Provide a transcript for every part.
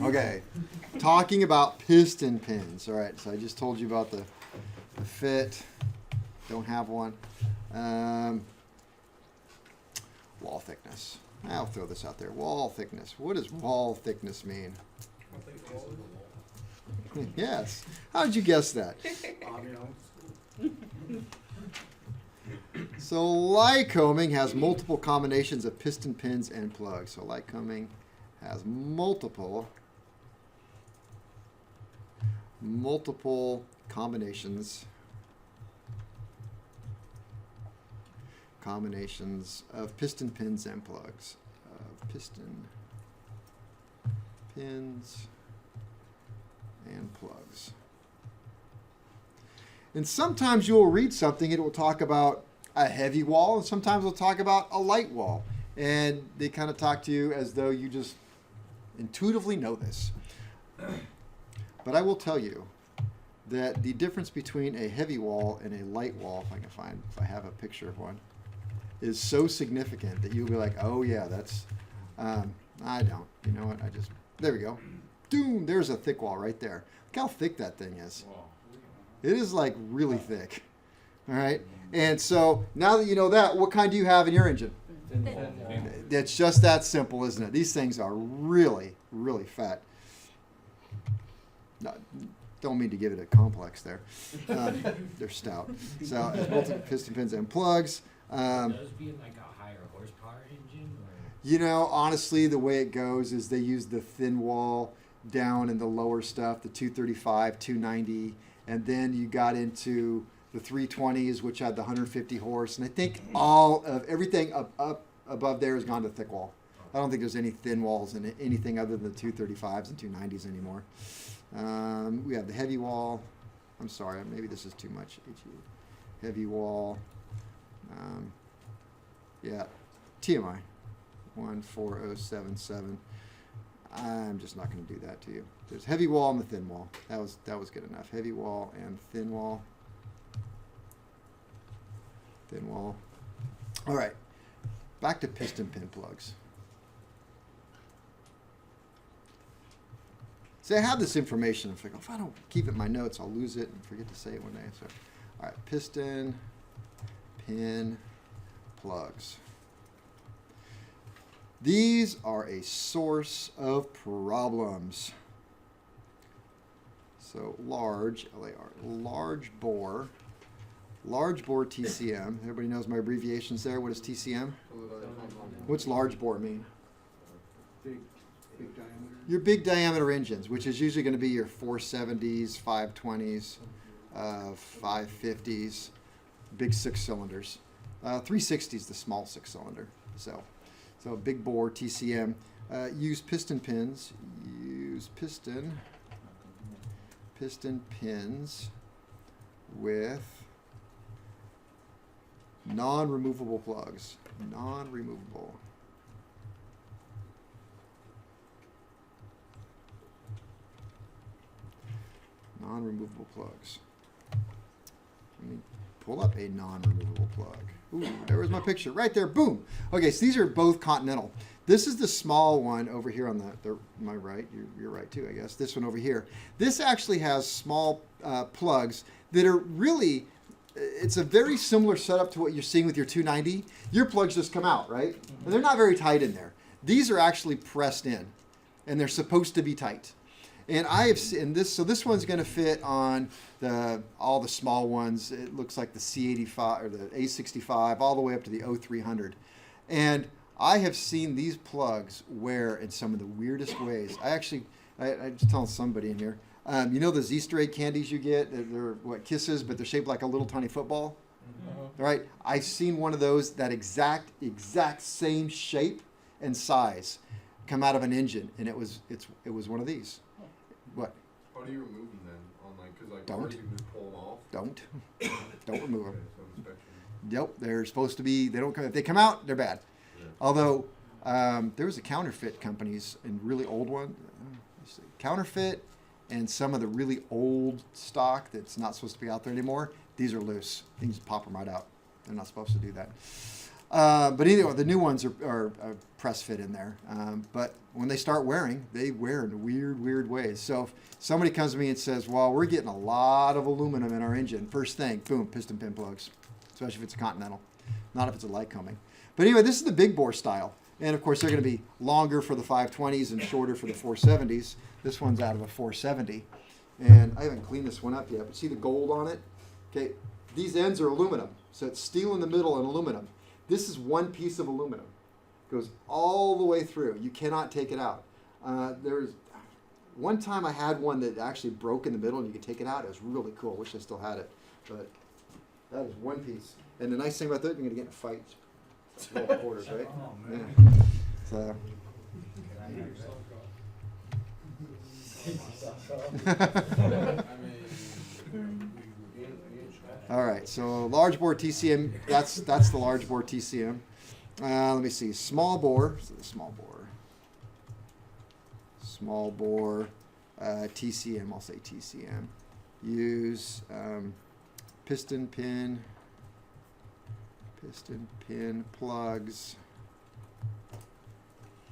Okay, talking about piston pins. All right, so I just told you about the fit. Don't have one. Wall thickness. I'll throw this out there. Wall thickness. What does wall thickness mean? Yes. How did you guess that? So Lycoming has multiple combinations of piston pins and plugs. So Lycoming has multiple combinations of piston pins and plugs. Piston pins and plugs. And sometimes you'll read something, it will talk about a heavy wall, and sometimes it'll talk about a light wall. And they kind of talk to you as though you just intuitively know this. But I will tell you that the difference between a heavy wall and a light wall, if I have a picture of one, is so significant that you'll be like, oh yeah, that's, I don't. You know what, there we go. Doom, there's a thick wall right there. Look how thick that thing is. It is like really thick. All right. And so now that you know that, what kind do you have in your engine? It's just that simple, isn't it? These things are really, really fat. No, don't mean to give it a complex there. They're stout. So it's multiple piston pins and plugs. Those being like a higher horsepower engine? Or? You know, honestly, the way it goes is they use the thin wall down in the lower stuff, the 235, 290, and then you got into the 320s, which had the 150 horse, and I think all of everything up above there has gone to thick wall. I don't think there's any thin walls in anything other than the 235s and 290s anymore. We have the heavy wall. I'm sorry, maybe this is too much. Heavy wall. Yeah, TMI 14077. I'm just not going to do that to you. There's heavy wall and the thin wall. That was good enough. Heavy wall and thin wall. Thin wall. All right, back to piston pin plugs. See, I have this information. I'm like, if I don't keep it in my notes, I'll lose it and forget to say it one day. So, all right, piston pin plugs. These are a source of problems. So large bore TCM. Everybody knows my abbreviations there. What is TCM? What's large bore mean? Big diameter. Your big diameter engines, which is usually going to be your 470s, 520s, 550s, big 6 cylinders. 360 is the small 6 cylinder. So big bore TCM. Use piston pins. Use piston pins with non-removable plugs. Non-removable. Non-removable plugs. Let me pull up a non-removable plug. Ooh, there was my picture right there. Boom. Okay, so these are both Continental. This is the small one over here on my right. You're right too, I guess. This one over here. This actually has small plugs that are really, it's a very similar setup to what you're seeing with your 290. Your plugs just come out, right? And they're not very tight in there. These are actually pressed in, and they're supposed to be tight. And I have seen this, so this one's going to fit on all the small ones. It looks like the C85 or the A65 all the way up to the O300. And I have seen these plugs wear in some of the weirdest ways. I just telling somebody in here, you know those Easter egg candies you get? They're what, Kisses, but they're shaped like a little tiny football. Mm-hmm. Right? I've seen one of those, that exact same shape and size, come out of an engine, and it was one of these. What? How do you remove them then? Don't. You can pull them off. Don't remove them. Okay, so Yep, they're supposed to be. They don't come. If they come out, they're bad. Yeah. Although there was a counterfeit companies and really old one, counterfeit, and some of the really old stock that's not supposed to be out there anymore. These are loose. You can just pop them right out. They're not supposed to do that. But anyway, the new ones are press fit in there. But when they start wearing, they wear in weird ways. So if somebody comes to me and says, well, we're getting a lot of aluminum in our engine, first thing, boom, piston pin plugs, especially if it's a Continental, not if it's a Lycoming. But anyway, this is the big bore style. And of course, they're going to be longer for the 520s and shorter for the 470s. This one's out of a 470. And I haven't cleaned this one up yet, but see the gold on it? Okay, these ends are aluminum. So it's steel in the middle and aluminum. This is one piece of aluminum. Goes all the way through. You cannot take it out. There's one time I had one that actually broke in the middle and you could take it out. It was really cool. Wish I still had it. But that is one piece. And the nice thing about that, you're going to get in a fight. Roll quarters, right? Oh, Yeah. man. So. All right, so large bore TCM, that's the large bore TCM. Let me see, small bore, so the small bore TCM, I'll say TCM. Use piston pin plugs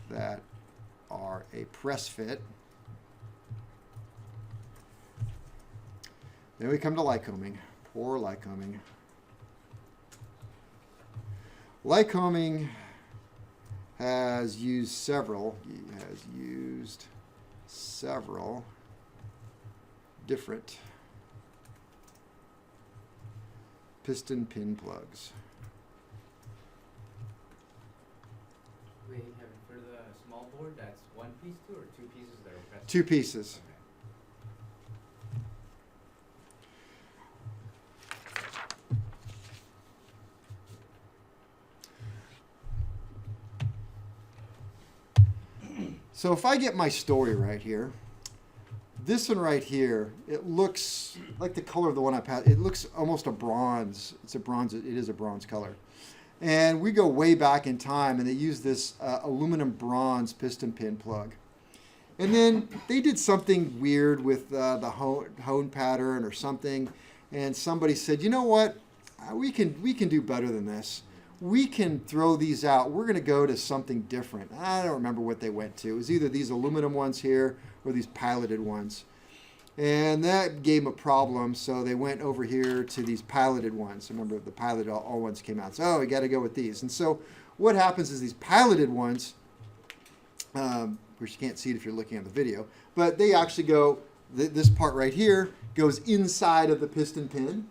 that are a press fit. Then we come to Lycoming. Poor Lycoming. Lycoming has used several different piston pin plugs. Wait, Kevin, for the small board, that's one piece too, or two pieces that are pressed? Two pieces. Okay. So if I get my story right here, this one right here, it looks like the color of the one I passed. It looks almost a bronze. It's a bronze. It is a bronze color. And we go way back in time, and they use this aluminum bronze piston pin plug. And then they did something weird with the hone pattern or something, and somebody said, you know what? We can do better than this. We can throw these out. We're going to go to something different. I don't remember what they went to. It was either these aluminum ones here or these piloted ones. And that gave them a problem, so they went over here to these piloted ones. Remember, the piloted all ones came out. So, oh, we got to go with these. And so what happens is these piloted ones, which you can't see it if you're looking at the video, but they actually go, this part right here goes inside of the piston pin.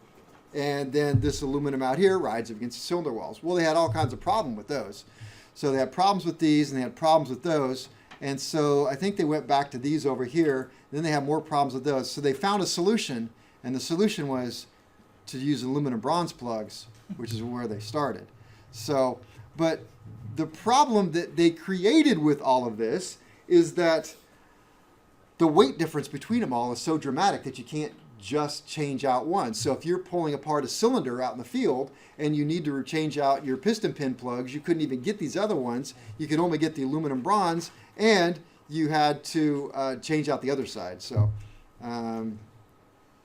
And then this aluminum out here rides against the cylinder walls. Well, they had all kinds of problems with those. So they had problems with these, and they had problems with those. And so I think they went back to these over here. Then they had more problems with those. So they found a solution, and the solution was to use aluminum bronze plugs, which is where they started. So, but the problem that they created with all of this is that the weight difference between them all is so dramatic that you can't just change out one. So if you're pulling apart a cylinder out in the field and you need to change out your piston pin plugs, you couldn't even get these other ones. You could only get the aluminum bronze, and you had to change out the other side. So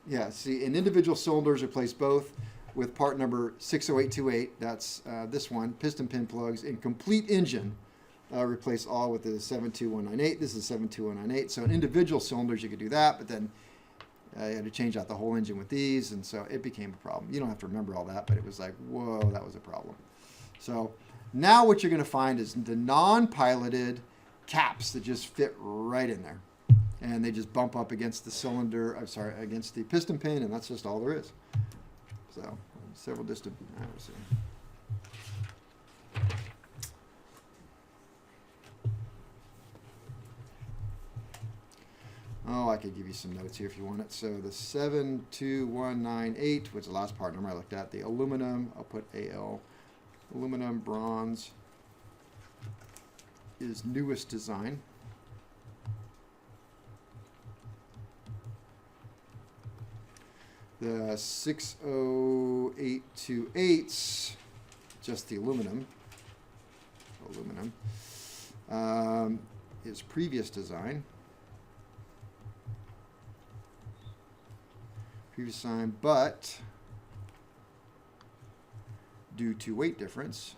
yeah, see, in individual cylinders replace both with part number 60828. That's this one, piston pin plugs. In complete engine, replace all with the 72198. This is 72198. So in individual cylinders, you could do that, but then you had to change out the whole engine with these, and so it became a problem. You don't have to remember all that, but it was like, whoa, that was a problem. So now what you're going to find is the non-piloted caps that just fit right in there. And they just bump up against the cylinder, against the piston pin, and that's just all there is. So several distant, let's see. Oh, I could give you some notes here if you want it. So the 72198, which is the last part number I looked at, the aluminum, I'll put AL, aluminum bronze is newest design. The 60828's just the aluminum. Is previous design. Previous design, but due to weight difference,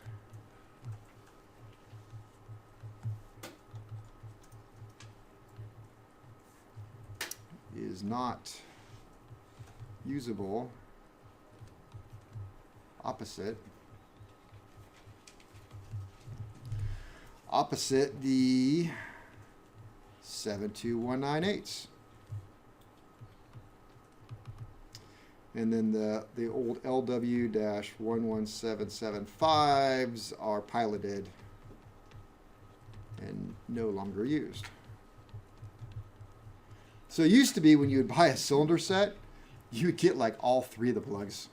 is not usable opposite the 72198s. And then the old LW-11775s are piloted and no longer used. So it used to be when you would buy a cylinder set, you would get like all three of the plugs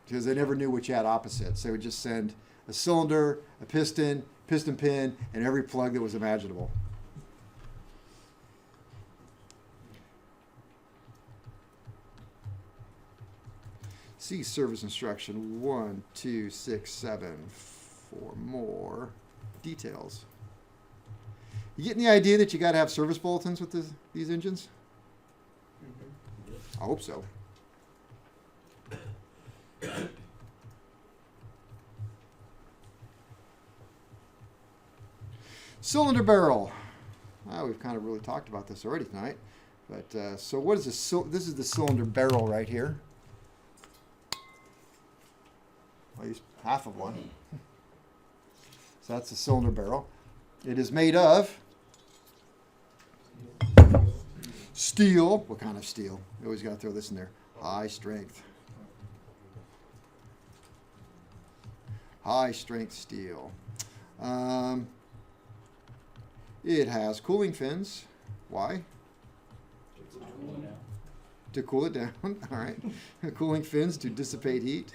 because they never knew which you had opposites. They would just send a cylinder, a piston, piston pin, and every plug that was imaginable. See service instruction 1, 2, 6, 7 for more details. You getting the idea that you got to have service bulletins with these engines? I hope so. Cylinder barrel. We've kind of really talked about this already tonight. But so what is this? This is the cylinder barrel right here. I'll use half of one. So that's the cylinder barrel. It is made of steel. What kind of steel? You always got to throw this in there. High strength. High strength steel. It has cooling fins. Why? To cool it down. All right. Cooling fins to dissipate heat.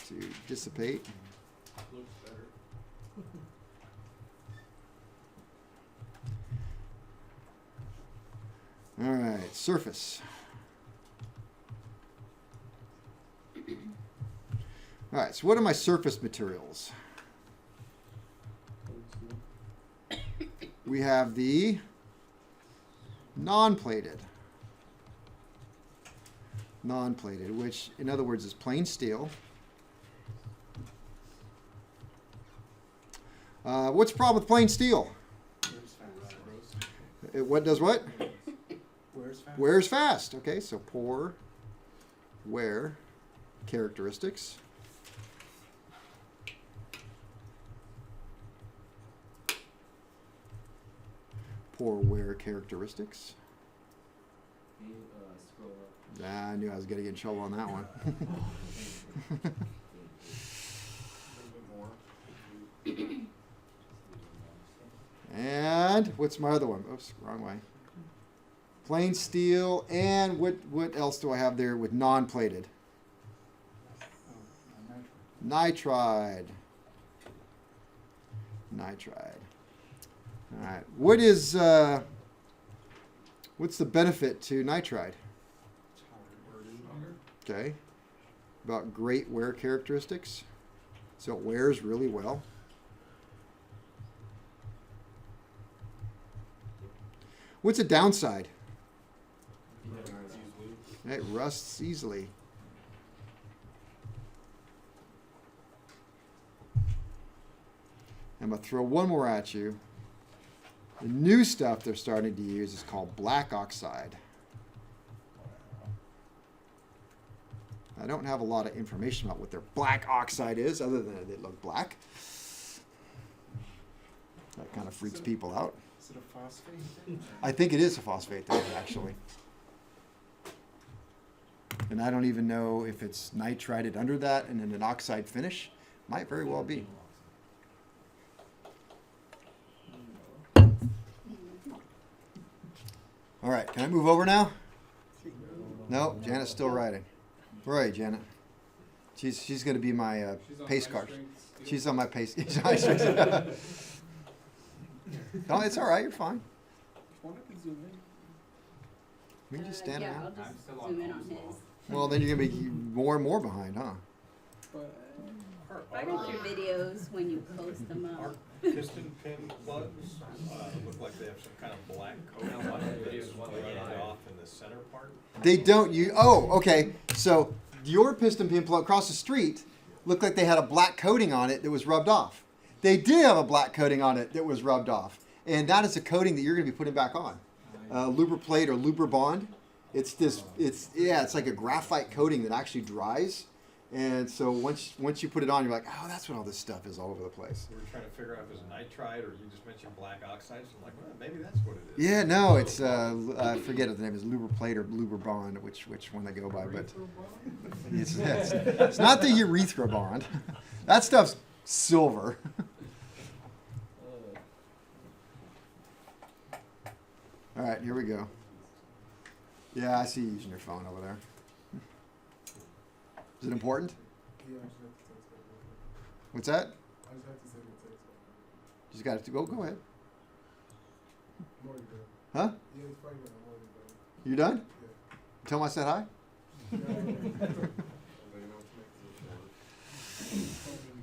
To dissipate. Looks better. All right. Surface. All right. So what are my surface materials? We have the non-plated, which in other words is plain steel. What's the problem with plain steel? What does what? Wears fast. Wears fast. Okay, so poor wear characteristics. Poor wear characteristics. Scroll up. I knew I was going to get in trouble on that one. A little bit more. And what's my other one? Oops, wrong way. Plain steel, and what else do I have there with non-plated? Nitride. Nitride. All right. What's the benefit to nitride? Okay. About great wear characteristics. So it wears really well. What's a downside? It rusts easily. I'm going to throw one more at you. The new stuff they're starting to use is called black oxide. I don't have a lot of information about what their black oxide is, other than they look black. That kind of freaks people out. Is it a phosphate? I think it is a phosphate, though, actually. And I don't even know if it's nitrided under that and then an oxide finish. Might very well be. All right, can I move over now? No, Janet's still writing. Where are you, Janet? She's going to be my pace car. She's on my pace. No, it's all right. You're fine. We can just stand Yeah, around. I'll just zoom in on his. Well, then you're going to be more and more behind, huh? I got your videos when you post them Our up. piston pin plugs look like they have some kind of black coat on it that's rubbed off in the center part. They don't okay. So your piston pin plug across the street looked like they had a black coating on it that was rubbed off. They did have a black coating on it that was rubbed off. And that is a coating that you're going to be putting back on. Lubriplate or Lubrabond. It's it's like a graphite coating that actually dries. And so once you put it on, you're like, oh, that's what all this stuff is all over the place. We were trying to figure out if it was nitride or you just mentioned black oxide. So I'm like, well, maybe that's what it is. Yeah, no, it's I forget what the name is, Lubriplate or Lubribond, which one they go by, but it's not the urethra bond. That stuff's silver. All right, here we go. Yeah, I see you using your phone over there. Is it important? Yeah, I just have to text that. What's that? I just have to send a text. Just got to go ahead. I'm already done. Huh? Yeah, it's fine. I'm already done. You done? Yeah. Tell him I said hi.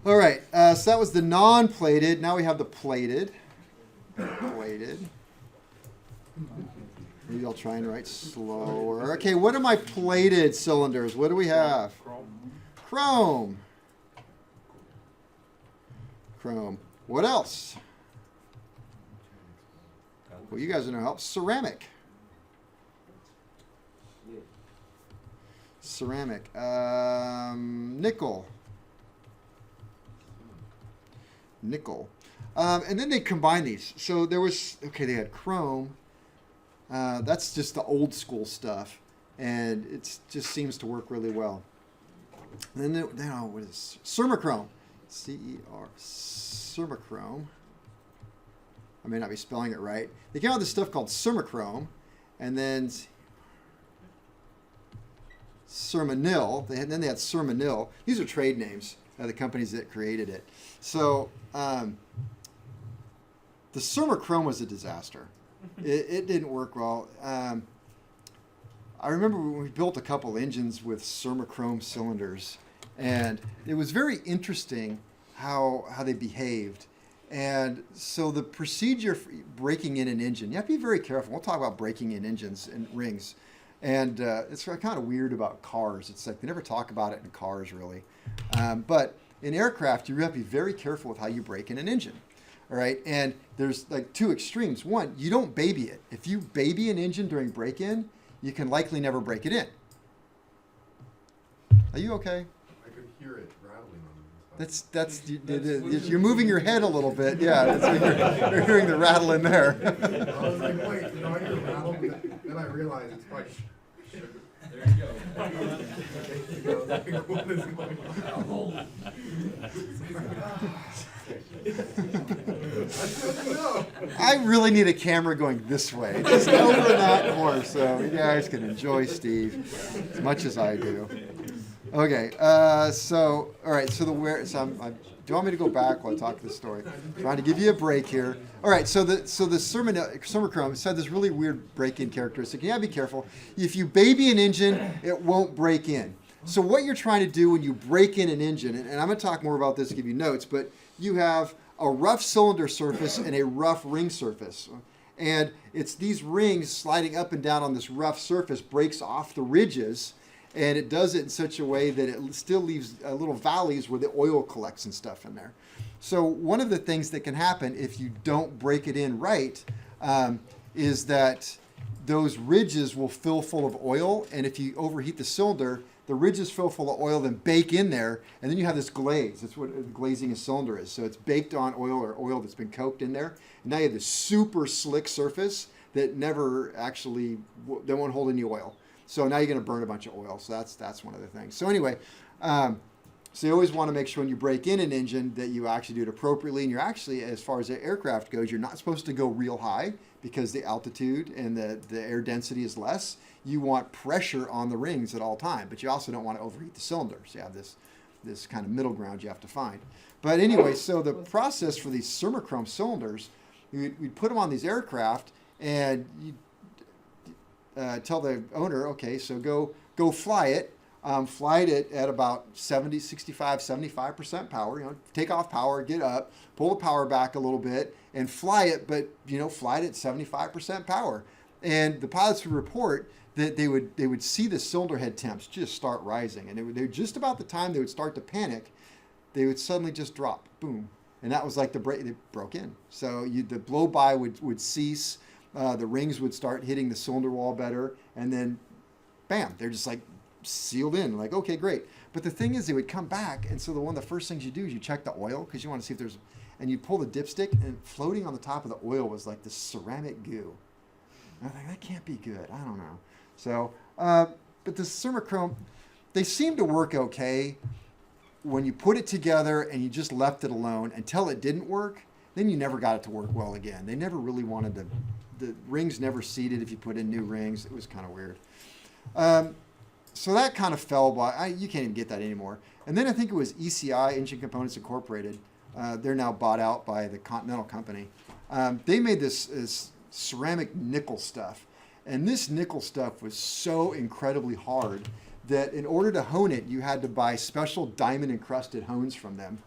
All right, so that was the non-plated. Now we have the plated. Plated. Maybe I'll try and write slower. Okay, what are my plated cylinders? What do we have? Chrome. Chrome. What else? Well, you guys are gonna help. Ceramic. Ceramic. Nickel. Nickel. And then they combine these. So there was, they had chrome. That's just the old school stuff. And it just seems to work really well. And then, what is Cermachrome? C-E-R. Cermachrome. I may not be spelling it right. They came out with this stuff called Cermachrome. And then Cermanil. Then they had Cermanil. These are trade names of the companies that created it. So the Cermachrome was a disaster. It didn't work well. I remember when we built a couple engines with Cermachrome cylinders, and it was very interesting how they behaved. And so the procedure for breaking in an engine, you have to be very careful. We'll talk about breaking in engines and rings. And it's kind of weird about cars. It's like they never talk about it in cars, really. But in aircraft, you have to be very careful with how you break in an engine. All right, and there's like two extremes. One, you don't baby it. If you baby an engine during break-in, you can likely never break it in. Are you okay? I could hear it rattling on the That's you're moving your head a little bit. Yeah, you're hearing the rattle in there. I was like, wait, I hear rattle? Then I realized it's probably There you go. what is going on? I really need a camera going this way, just over that more, so you guys can enjoy Steve as much as I do. Okay, so all right, so do you want me to go back while I talk this story? Trying to give you a break here. All right, so the Cermachrome said this really weird break-in characteristic. You gotta be careful. If you baby an engine, it won't break in. So what you're trying to do when you break in an engine, and I'm gonna talk more about this, give you notes, but you have a rough cylinder surface and a rough ring surface. And it's these rings sliding up and down on this rough surface breaks off the ridges, and it does it in such a way that it still leaves little valleys where the oil collects and stuff in there. So one of the things that can happen if you don't break it in right is that those ridges will fill full of oil, and if you overheat the cylinder, the ridges fill full of oil, then bake in there, and then you have this glaze. That's what glazing a cylinder is. So it's baked on oil or oil that's been coaked in there. And now you have this super slick surface that never actually, they won't hold any oil. So now you're going to burn a bunch of oil. So that's one of the things. So anyway, so you always want to make sure when you break in an engine that you actually do it appropriately. And you're actually, as far as the aircraft goes, you're not supposed to go real high because the altitude and the air density is less. You want pressure on the rings at all time, but you also don't want to overheat the cylinders. You have this kind of middle ground you have to find. But anyway, so the process for these Cermachrome cylinders, we'd put them on these aircraft, and you tell the owner, okay, so go fly it. Fly it at about 75% power. Take off power, get up, pull the power back a little bit, and fly it. But fly it at 75% power. And the pilots would report that they would see the cylinder head temps just start rising, and they just about the time they would start to panic, they would suddenly just drop, boom, and that was like they broke in. So the blow by would cease, the rings would start hitting the cylinder wall better, and then bam, they're just like sealed in. Like, okay, great. But the thing is, they would come back, and so one of the first things you do is you check the oil because you want to see if there's, and you pull the dipstick, and floating on the top of the oil was like this ceramic goo. And I think that can't be good. I don't know. So, but the Thermochrome, they seem to work okay when you put it together and you just left it alone until it didn't work. Then you never got it to work well again. They never really wanted to. The rings never seated if you put in new rings. It was kind of weird. So that kind of fell by. You can't even get that anymore. And then I think it was ECI, Engine Components Incorporated. They're now bought out by the Continental Company. They made this ceramic nickel stuff. And this nickel stuff was so incredibly hard that in order to hone it, you had to buy special diamond encrusted hones from them.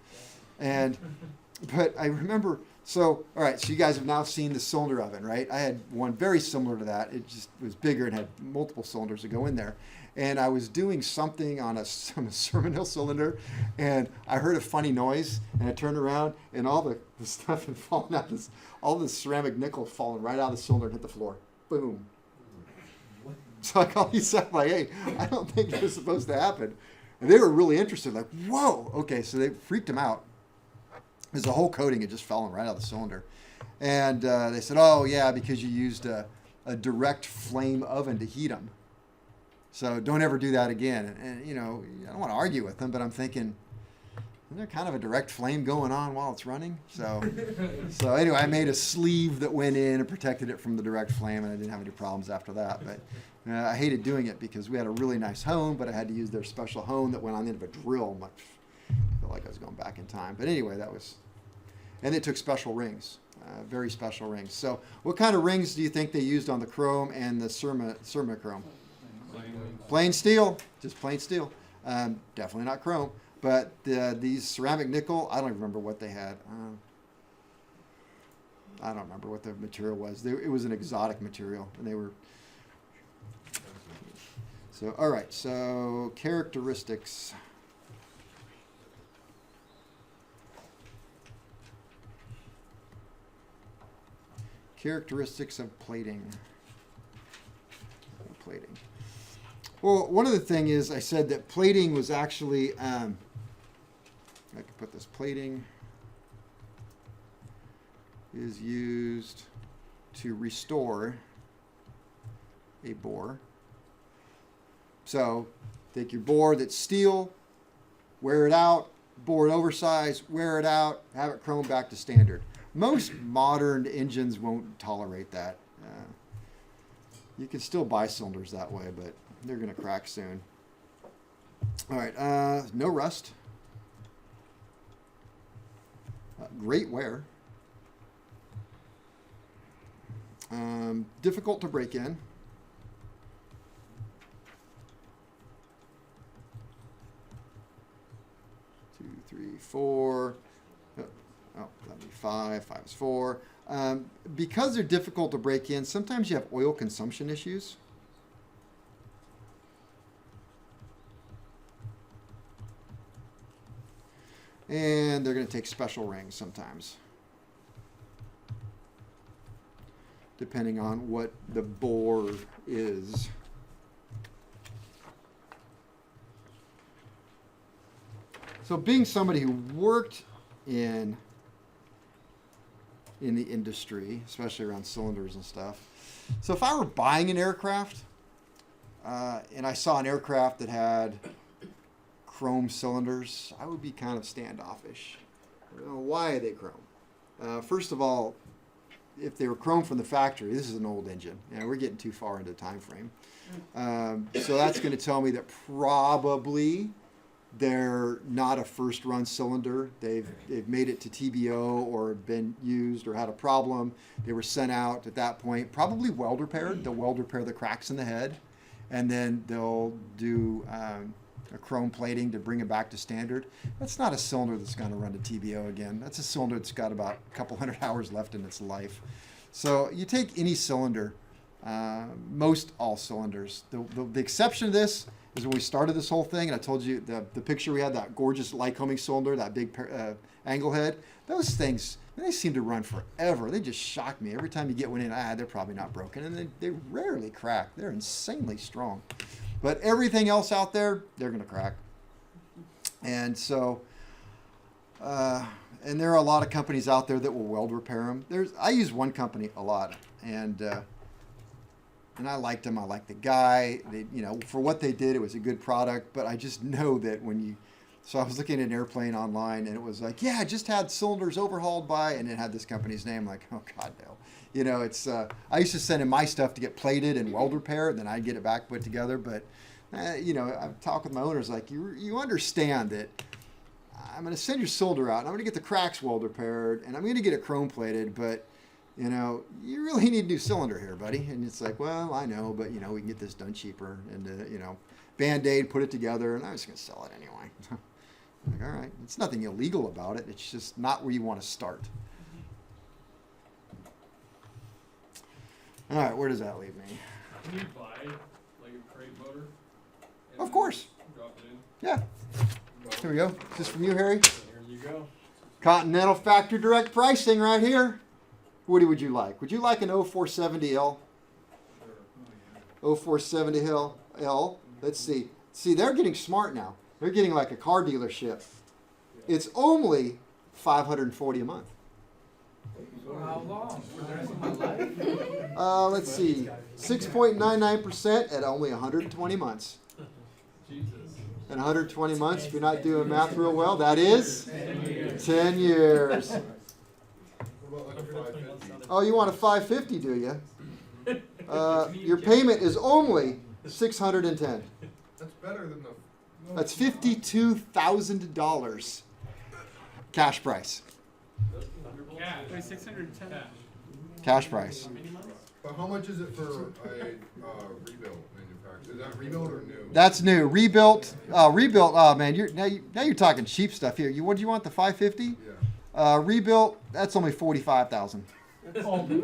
But I remember, so, all right, so you guys have now seen the cylinder oven, right? I had one very similar to that. It just was bigger and had multiple cylinders to go in there. And I was doing something on a Sermonil cylinder, and I heard a funny noise, and I turned around, and all the stuff had fallen out, all this ceramic nickel falling right out of the cylinder and hit the floor. Boom. So I called these up, like, hey, I don't think this is supposed to happen. And they were really interested, like, whoa. Okay, so they freaked them out. Because the whole coating had just fallen right out of the cylinder. And they said, oh, yeah, because you used a direct flame oven to heat them. So don't ever do that again. And, you know, I don't want to argue with them, but I'm thinking, isn't there kind of a direct flame going on while it's running? So anyway, I made a sleeve that went in and protected it from the direct flame, and I didn't have any problems after that. But I hated doing it because we had a really nice hone, but I had to use their special hone that went on the end of a drill. I felt like I was going back in time. But anyway, that was... And it took special rings, very special rings. So what kind of rings do you think they used on the chrome and the Thermochrome? Plain steel, just plain steel. Definitely not chrome. But these ceramic nickel, I don't even remember what they had. I don't remember what the material was. It was an exotic material, and they were... So, all right, so characteristics. Characteristics of plating. Well, one of the things is I said that plating was actually, I could put this, plating is used to restore a bore. So take your bore that's steel, wear it out, bore it oversized, wear it out, have it chromed back to standard. Most modern engines won't tolerate that. You can still buy cylinders that way, but they're going to crack soon. All right, no rust. Great wear. Difficult to break in. Two, three, four. Oh, that'd be five. Five is four. Because they're difficult to break in, sometimes you have oil consumption issues. And they're going to take special rings sometimes, depending on what the bore is. So being somebody who worked in the industry, especially around cylinders and stuff. So if I were buying an aircraft and I saw an aircraft that had chrome cylinders, I would be kind of standoffish. Why are they chrome? First of all, if they were chrome from the factory, this is an old engine. We're getting too far into the time frame. So that's going to tell me that probably they're not a first run cylinder. They've made it to TBO or been used or had a problem. They were sent out at that point, probably weld repaired. They'll weld repair the cracks in the head, and then they'll do a chrome plating to bring it back to standard. That's not a cylinder that's going to run to TBO again. That's a cylinder that's got about a couple hundred hours left in its life. So you take any cylinder, most all cylinders. The exception to this is when we started this whole thing, and I told you the picture we had, that gorgeous Lycoming cylinder, that big angle head. Those things, they seem to run forever. They just shock me. Every time you get one in, they're probably not broken. And they rarely crack. They're insanely strong. But everything else out there, they're going to crack. And so, and there are a lot of companies out there that will weld repair them. I use one company a lot, and I liked them. I liked the guy. They, for what they did, it was a good product. But I just know that so I was looking at an airplane online, and it was like, yeah, I just had cylinders overhauled by, and it had this company's name. Like, oh God, no. It's I used to send in my stuff to get plated and weld repair, and then I'd get it back put together. But I talk with my owners like, you understand that I'm going to send your cylinder out, and I'm going to get the cracks weld repaired, and I'm going to get it chrome plated, but you really need a new cylinder here, buddy. And it's like, well, I know, but we can get this done cheaper, and Band-Aid, put it together, and I was going to sell it anyway. Like, all right, it's nothing illegal about it. It's just not where you want to start. All right, where does that leave me? Can you buy like a crate motor? And Of course. Drop it in. Yeah. Here we go. Is this from you, Harry? There you go. Continental factory direct pricing right here. What would you like? Would you like an 0470L? 0470L. Let's see. See, they're getting smart now. They're getting like a car dealership. It's only $540 a month. For how long? For the rest of my life? Let's see. 6.99% at only 120 months. Jesus. And 120 months, if you're not doing math real well, that is 10 years. What about like a 550? Oh, you want a 550, do you? Your payment is only $610. That's better than the. That's $52,000 cash price. Cash. Wait, 610. Cash. Cash price. But how much is it for a rebuild manufacturer? Is that rebuild or new? That's new. Rebuilt. Rebuilt. Oh man, now you're talking cheap stuff here. What do you want? The 550? Yeah. Rebuilt. That's only $45,000.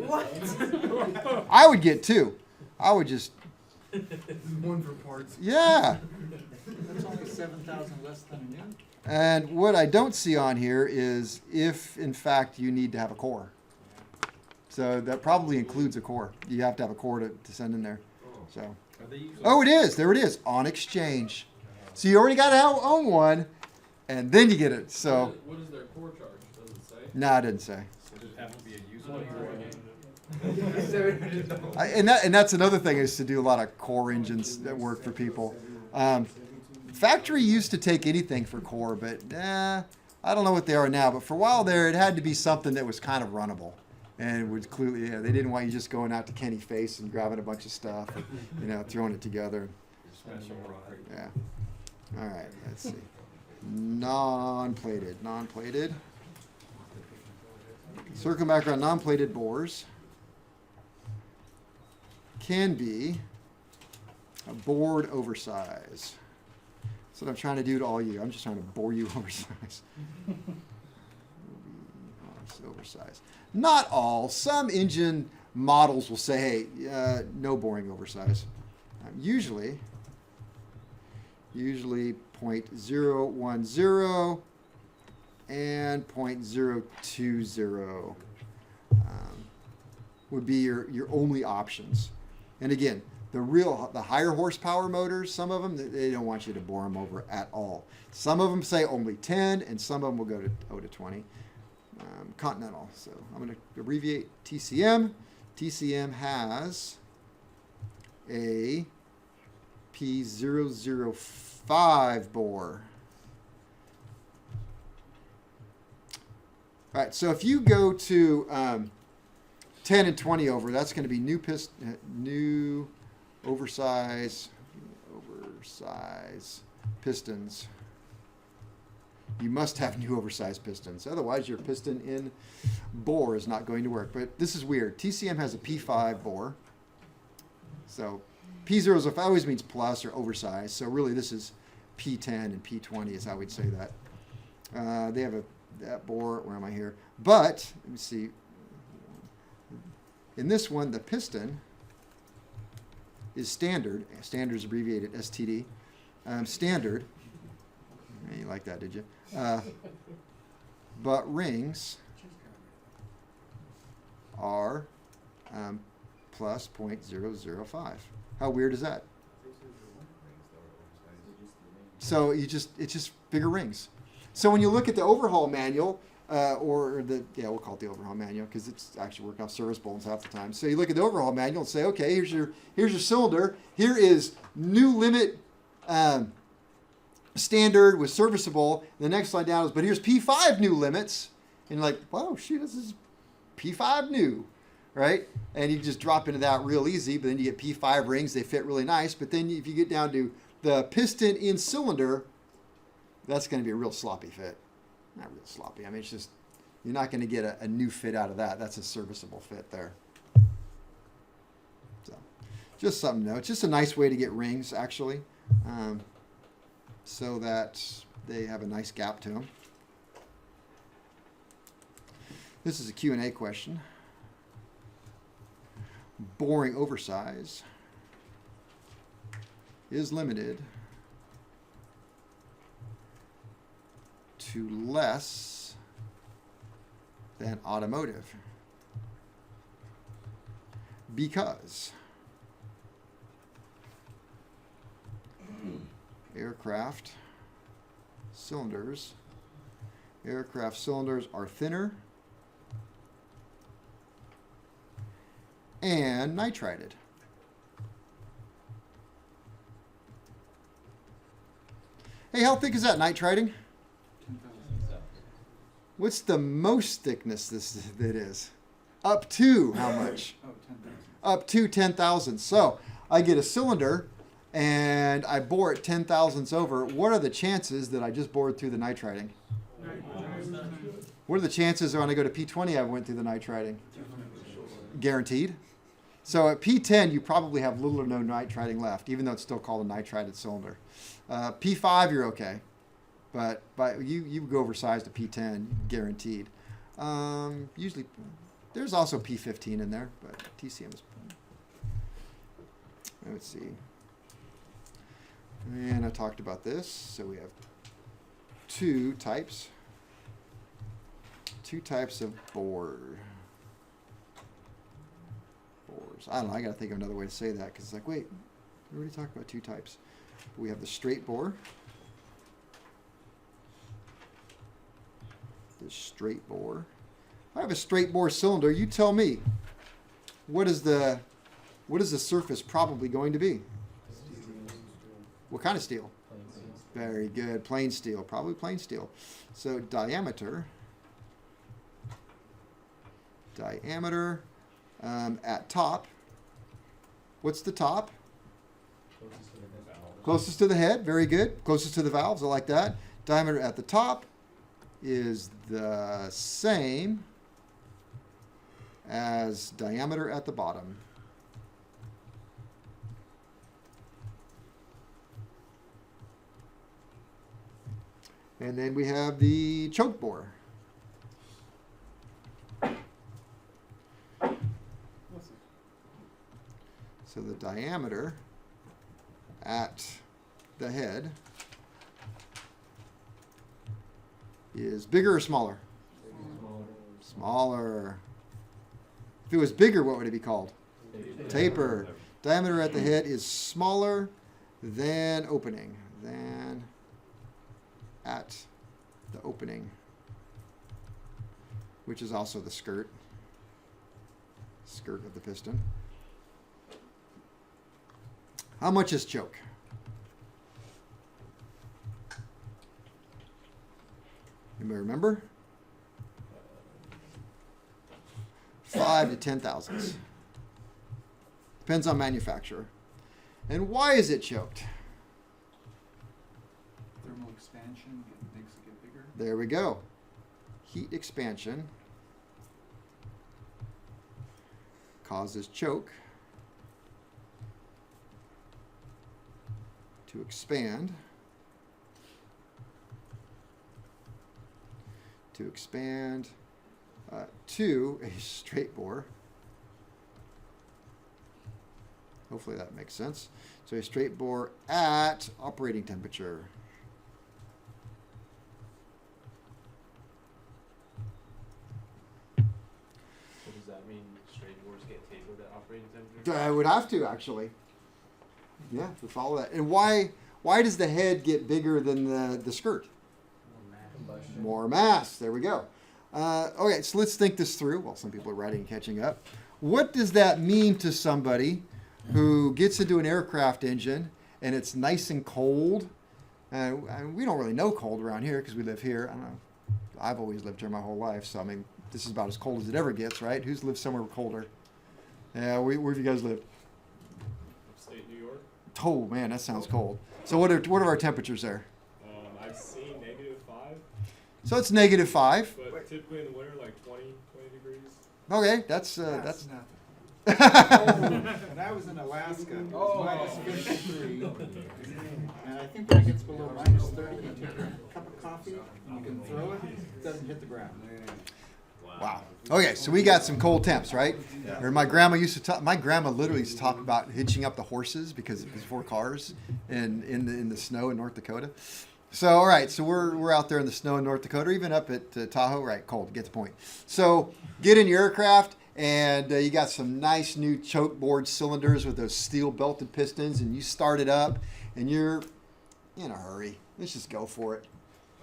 What? I would get two. I would just. One for parts. Yeah. That's only 7,000 less than a new. And what I don't see on here is if, in fact, you need to have a core. So that probably includes a core. You have to have a core to send in there. So. Are they usually Oh, it is. There it is. On exchange. So you already got to own one, and then you get it. So. What is their core charge? Does it say? No, I didn't say. Does it have to be a used Oh, one? And that's another thing is to do a lot of core engines that work for people. Factory used to take anything for core, but I don't know what they are now. But for a while there, it had to be something that was kind of runnable, and it was clearly they didn't want you just going out to Kenny Face and grabbing a bunch of stuff, and, throwing it together. Special product. Yeah. All right. Let's see. Non-plated. Circle back around non-plated bores can be a bored oversize. That's what I'm trying to do to all you. I'm just trying to bore you oversize. Oversize. Not all. Some engine models will say, hey, no boring oversize. Usually 0.010 and 0.020 would be your only options. And again, the higher horsepower motors, some of them, they don't want you to bore them over at all. Some of them say only 10, and some of them will go to 20. Continental. So I'm going to abbreviate TCM. TCM has a P005 bore. All right, so if you go to 10 and 20 over, that's going to be new oversize pistons. You must have new oversized pistons. Otherwise, your piston in bore is not going to work. But this is weird. TCM has a P5 bore. So P005 always means plus or oversized. So really, this is P10 and P20 is how we'd say that. They have that bore. Where am I here? But let me see. In this one, the piston is standard. Standard is abbreviated STD. Standard. You like that, did you? But rings are plus 0.005. How weird is that? So it's just bigger rings. So when you look at the overhaul manual, we'll call it the overhaul manual because it's actually working off service bulletins half the time. So you look at the overhaul manual and say, okay, here's your cylinder. Here is new limit standard with serviceable. And the next line down is, but here's P5 new limits. And you're like, whoa, shoot, this is P5 new, right? And you just drop into that real easy. But then you get P5 rings. They fit really nice. But then if you get down to the piston in cylinder, that's going to be a real sloppy fit. Not real sloppy. I mean, it's just, you're not going to get a new fit out of that. That's a serviceable fit there. So, just something to know. It's just a nice way to get rings, actually, so that they have a nice gap to them. This is a Q&A question. Boring oversize is limited to less than automotive because aircraft cylinders are thinner and nitrided. Hey, how thick is that nitriding? What's the most thickness that is? Up to how much? Oh, 10,000. Up to 10,000. So I get a cylinder and I bore it 10 thousandths over. What are the chances that I just bored through the nitriding? What are the chances when I go to P20 I went through the nitriding? Guaranteed. So at P10 you probably have little or no nitriding left, even though it's still called a nitrided cylinder. P5 you're okay. But you go oversized to P10, guaranteed. Usually, there's also P15 in there, but TCM is. Let's see. And I talked about this. So we have two types of bores. I don't know. I got to think of another way to say that because it's like, wait, we already talked about two types. We have the straight bore. The straight bore. If I have a straight bore cylinder, you tell me. What is the surface probably going to be? What kind of steel? Very good. Plain steel. Probably plain steel. So diameter at top. What's the top? Closest to the head. Very good. Closest to the valves. I like that. Diameter at the top is the same as diameter at the bottom. And then we have the choke bore. So the diameter at the head is bigger or smaller? Smaller. If it was bigger, what would it be called? Taper. Diameter at the head is smaller than opening. Than at the opening, which is also the skirt of the piston. How much is choke? Anybody remember? 5 to 10 thousandths. Depends on manufacturer. And why is it choked? Thermal expansion makes it get bigger. There we go. Heat expansion causes choke to expand to a straight bore. Hopefully that makes sense. So a straight bore at operating temperature. So does that mean straight bores get tapered at operating temperature? I would have to actually. Yeah, to follow that. And why Why does the head get bigger than the skirt? More mass. There we go. Okay, so let's think this through. Well, some people are writing and catching up. What does that mean to somebody who gets into an aircraft engine and it's nice and cold? And we don't really know cold around here because we live here. I don't know. I've always lived here my whole life, so I mean, this is about as cold as it ever gets, right? Who's lived somewhere colder? Yeah, where have you guys lived? Upstate New York. Oh man, that sounds cold. So what are our temperatures there? I've seen -5, So it's -5. but typically in the winter, like 20 degrees. Okay, that's That's nothing. When I was in Alaska, it Oh. was -53. And I think when it gets below -30, you take a cup of coffee, and you can throw it, it doesn't hit the ground. Wow. Okay, so we got some cold temps, right? Or my grandma used to talk. My grandma literally used to talk about hitching up the horses because it was 4 cars in the snow in North Dakota. So all right, so we're out there in the snow in North Dakota, or even up at Tahoe. Right, cold. Get the point. So get in your aircraft, and you got some nice new choke board cylinders with those steel belted pistons, and you start it up, and you're in a hurry. Let's just go for it.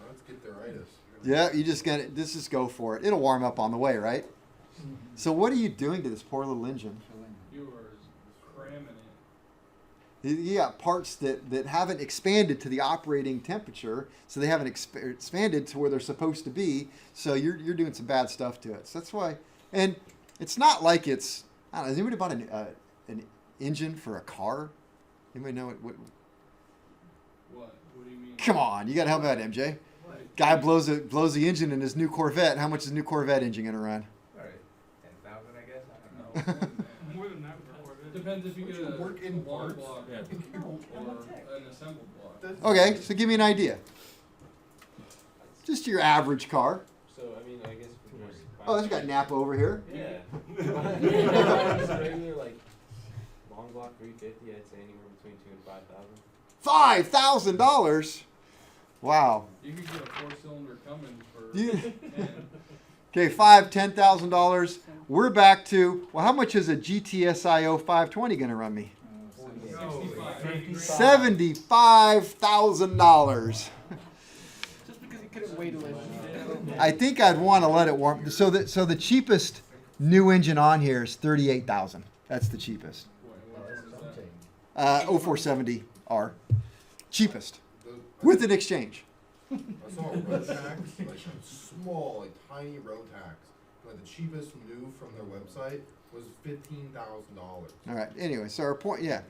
Let's get the itis. Yeah, you just got it. Let's just go for it. It'll warm up on the way, right? So what are you doing to this poor little engine? You are cramming it. You got parts that haven't expanded to the operating temperature, so they haven't expanded to where they're supposed to be. So you're doing some bad stuff to it. So that's why. And it's not like it's. I don't know. Has anybody bought an engine for a car? Anybody know what? What? What do you mean? Come on, you got to help me out, MJ. Guy blows the engine in his new Corvette. How much is a new Corvette engine gonna run? 10,000, I guess. I don't No, know. more than that for Corvette. Depends if you get a Work in long parts. block or an assembled block. Okay, so give me an idea. Just your average car. So I mean, I guess. if you're just Oh, there's got Napa over here. Yeah. Just regular like long block 350, I'd say anywhere between 2,000 and 5,000. $5,000. Wow. You could get a 4-cylinder Cummins for You- 10. Okay, $10,000. We're back to how much is a GTSIO 520 going to run me? 65. $75,000. Just because you couldn't wait a little. I think I'd want to let it warm. So the cheapest new engine on here is $38,000. That's the cheapest. What is that? 0470R, cheapest The- with an exchange. I saw road tax, like small, like tiny road tax. Like the cheapest new from their website was $15,000. All right. Anyway, so our point, yeah.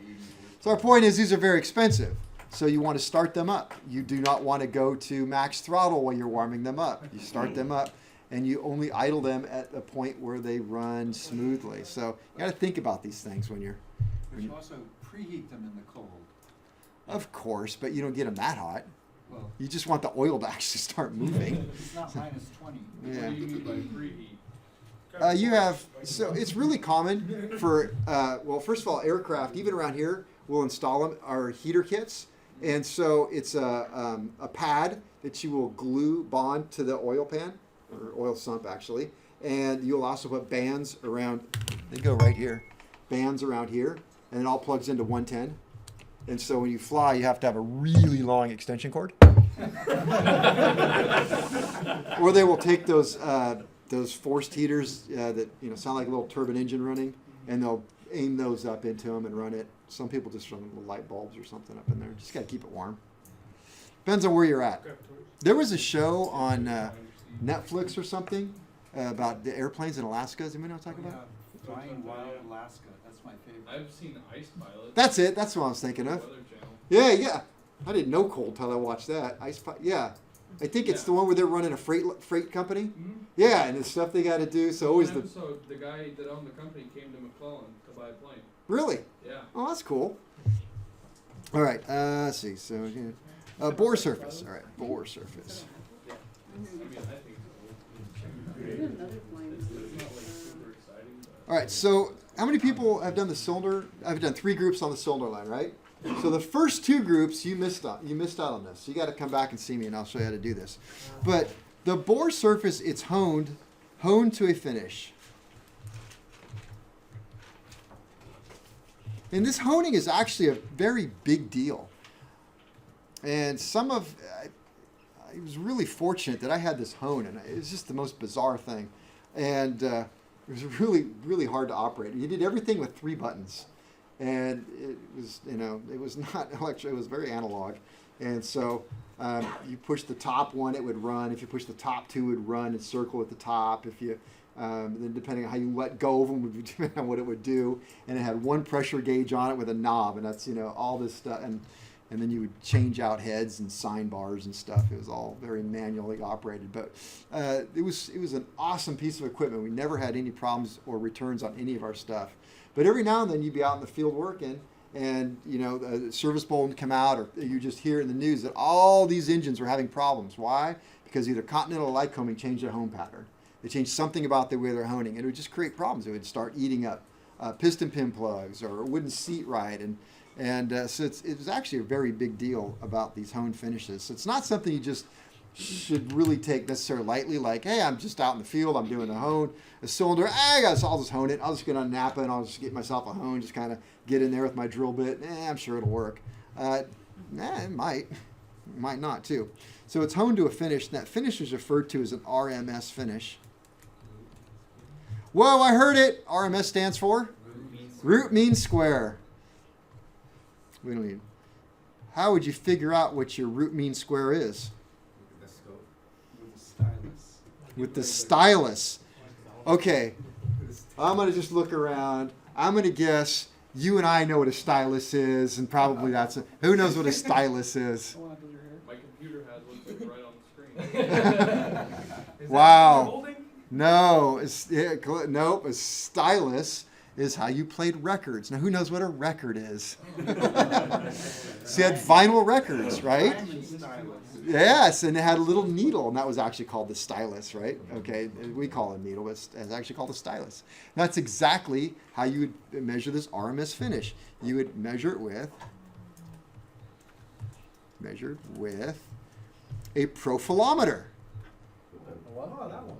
So our point is these are very expensive. So you want to start them up. You do not want to go to max throttle while you're warming them up. You start them up, and you only idle them at a point where they run smoothly. So you got to think about these things when you're. But you also preheat them in the cold. Of course, but you don't get them that hot. Well, You just want the oil to actually start moving. it's not -20. What Yeah. do you mean by preheat? You have, so it's really common for, well, first of all, aircraft, even around here, will install them, are heater kits. And so it's a pad that you will glue, bond to the oil pan, or oil sump actually. And you'll also put bands around, they go right here, bands around here, and it all plugs into 110. And so when you fly, you have to have a really long extension cord. Or they will take those forced heaters that sound like a little turbine engine running, and they'll aim those up into them and run it. Some people just run little light bulbs or something up in there. Just got to keep it warm. Depends on where you're at. There was a show on Netflix or something about the airplanes in Alaska. Does anybody know what I'm talking about? Flying Wild Alaska. That's my favorite. I've seen Ice Pilot. That's it. That's what I was thinking of. Weather Channel. Yeah. I didn't know cold till I watched that. Yeah. I think it's the one where they're running a freight company. Mm-hmm. Yeah, and the stuff they got to do. So always One the episode, the guy that owned the company came to McClellan to buy a plane. really. Yeah. Oh, that's cool. All right. Let's see. So bore surface. All right, bore surface. I mean, I think it's There's another plane. not like super exciting, but All right. So how many people have done the cylinder? I've done 3 groups on the cylinder line, right? So the first 2 groups you missed out on this. So you got to come back and see me, and I'll show you how to do this. But the bore surface, it's honed to a finish. And this honing is actually a very big deal. and some of I was really fortunate that I had this hone, and it was just the most bizarre thing, and it was really, really hard to operate. You did everything with 3 buttons, and it was, it was not electric. It was very analog, and so you push the top one, it would run. If you push the top 2, it would run and circle at the top. If you then depending on how you let go of them would depend on what it would do, and it had 1 pressure gauge on it with a knob, and that's all this stuff, and then you would change out heads and sign bars and stuff. It was all very manually operated, but it was an awesome piece of equipment. We never had any problems or returns on any of our stuff. But every now and then you'd be out in the field working, and a service bulletin would come out, or you just hear in the news that all these engines were having problems. Why? Because either Continental or Lycoming changed their hone pattern. They changed something about the way they're honing, and it would just create problems. It would start eating up piston pin plugs, or it wouldn't seat right, and so it was actually a very big deal about these hone finishes. So it's not something you just should really take necessarily lightly, like, hey, I'm just out in the field, I'm doing a cylinder, I'll just hone it. I'll just get on Napa and I'll just get myself a hone, just kind of get in there with my drill bit. I'm sure it'll work. It might. It might not too. So it's honed to a finish, and that finish is referred to as an RMS finish. Whoa, I heard it! RMS stands for? Root mean square. We don't need. How would you figure out what your root mean square is? The scope. With the stylus. With the stylus. Okay, I'm going to just look around. I'm going to guess you and I know what a stylus is, and probably who knows what a stylus is? My computer has one right on the screen. Wow. No, nope. A stylus is how you played records. Now, who knows what a record is? So you had vinyl records, right? Yes, and it had a little needle, and that was actually called the stylus, right? Okay, we call it a needle, but it's actually called a stylus. And that's exactly how you would measure this RMS finish. You would measure it with a profilometer. Oh, that one.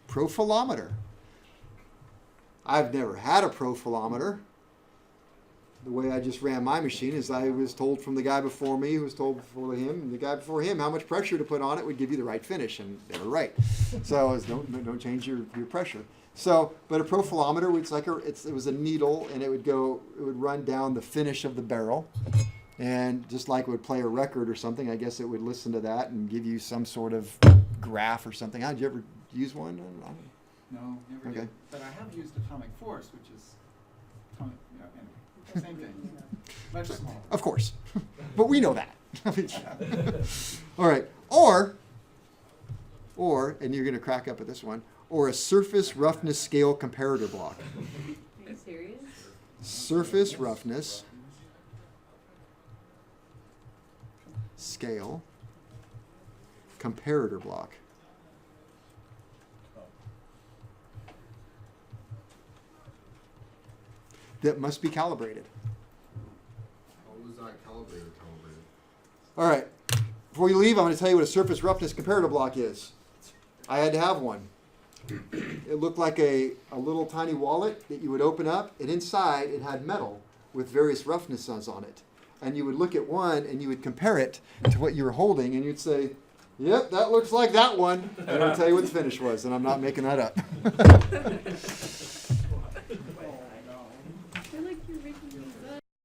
Profilometer. I've never had a profilometer. The way I just ran my machine is I was told from the guy before me, who was told before him, and the guy before him, how much pressure to put on it would give you the right finish, and they were right. So don't change your pressure. So, but a profilometer, it was a needle, and it would run down the finish of the barrel. And just like it would play a record or something, I guess it would listen to that and give you some sort of graph or something. Did you ever use one? No, never Okay. did. But I have used atomic force, which is anyway, same thing. Much smaller. Of course. But we know that. All right. Or, and you're going to crack up at this one, or a surface roughness scale comparator block. Are you serious? Surface roughness scale comparator block. That must be calibrated. How was that calibrated? All right. Before you leave, I'm going to tell you what a surface roughness comparator block is. I had to have one. It looked like a little tiny wallet that you would open up, and inside it had metal with various roughnesses on it. And you would look at one and you would compare it to what you were holding, and you'd say, yep, that looks like that one. And it would tell you what the finish was, and I'm not making that up. I feel like you're making